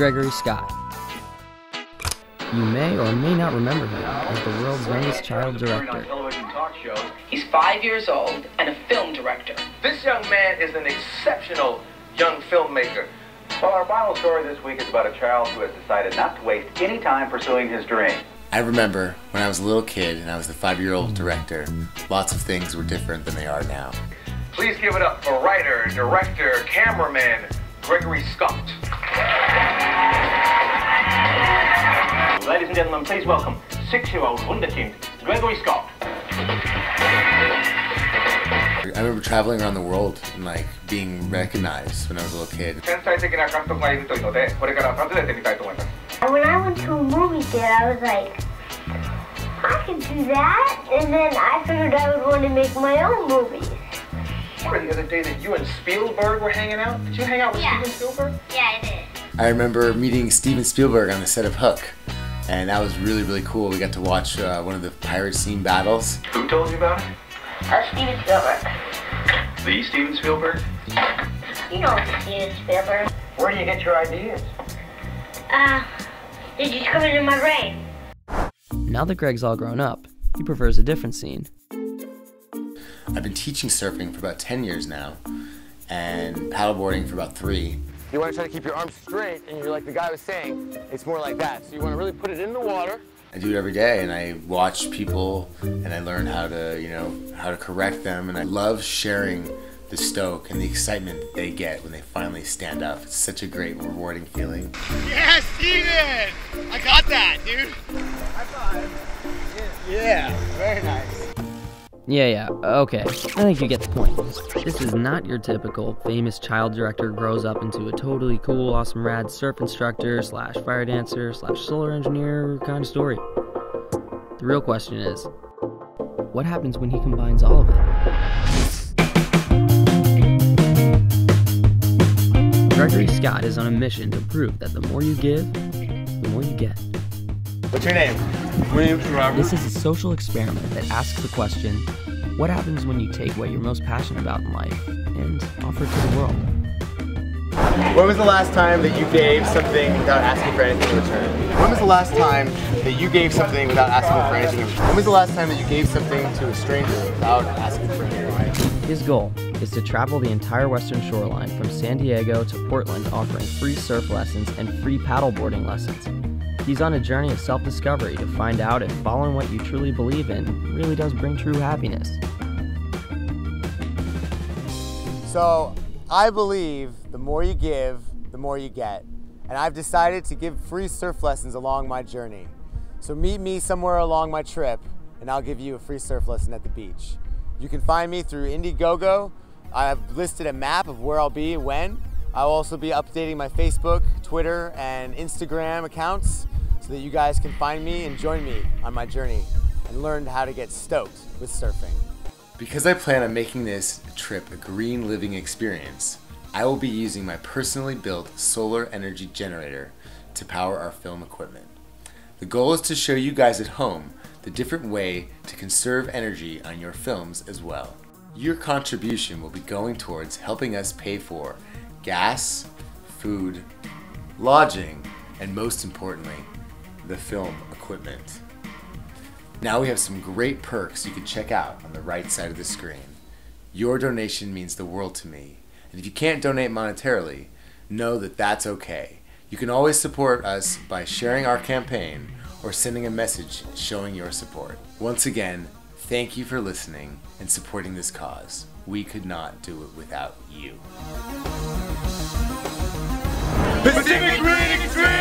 Gregory Scott. You may or may not remember him as the world's youngest child director. He's 5 years old and a film director. This young man is an exceptional young filmmaker. Well, our final story this week is about a child who has decided not to waste any time pursuing his dream. I remember when I was a little kid and I was the 5-year-old director, lots of things were different than they are now. Please give it up for writer, director, cameraman, Gregory Scott. Ladies and gentlemen, please welcome 6-year-old wunderkind, Gregory Scott. I remember traveling around the world and being recognized when I was a little kid. And when I went to a movie theater, I was like, I could do that, and then I figured I would want to make my own movies. Remember the other day that you and Spielberg were hanging out? Did you hang out with Steven Spielberg? Yeah, I did. I remember meeting Steven Spielberg on the set of Hook, and that was really, really cool. We got to watch one of the pirate scene battles. Who told you about it? Steven Spielberg. The Steven Spielberg? You know Steven Spielberg. Where do you get your ideas? They just come into my brain. Now that Greg's all grown up, he prefers a different scene. I've been teaching surfing for about 10 years now, and paddleboarding for about 3. You want to try to keep your arms straight, and you're like the guy was saying, it's more like that. So you want to really put it in the water. I do it every day, and I watch people, and I learn how to, how to correct them, and I love sharing the stoke and the excitement that they get when they finally stand up. It's such a great, rewarding feeling. Yeah, Steven! I got that, dude! High five. Yeah, very nice. Yeah, okay. I think you get the point. This is not your typical famous child director grows up into a totally cool, awesome, rad surf instructor / fire dancer / solar engineer kind of story. The real question is, what happens when he combines all of it? Gregory Scott is on a mission to prove that the more you give, the more you get. What's your name? My name's Robert. This is a social experiment that asks the question, what happens when you take what you're most passionate about in life and offer it to the world? When was the last time that you gave something without asking for anything in return? When was the last time that you gave something without asking for anything in return? When was the last time that you gave something to a stranger without asking for anything in return? His goal is to travel the entire western shoreline from San Diego to Portland, offering free surf lessons and free paddleboarding lessons. He's on a journey of self-discovery to find out if following what you truly believe in really does bring true happiness. So, I believe the more you give, the more you get. And I've decided to give free surf lessons along my journey. So meet me somewhere along my trip, and I'll give you a free surf lesson at the beach. You can find me through Indiegogo. I have listed a map of where I'll be and when. I'll also be updating my Facebook, Twitter, and Instagram accounts so that you guys can find me and join me on my journey and learn how to get stoked with surfing. Because I plan on making this trip a green living experience, I will be using my personally built solar energy generator to power our film equipment. The goal is to show you guys at home the different way to conserve energy on your films as well. Your contribution will be going towards helping us pay for gas, food, lodging, and most importantly, the film equipment. Now we have some great perks you can check out on the right side of the screen. Your donation means the world to me, and if you can't donate monetarily, know that that's okay. You can always support us by sharing our campaign or sending a message showing your support. Once again, thank you for listening and supporting this cause. We could not do it without you. Pacific Green Xtreme!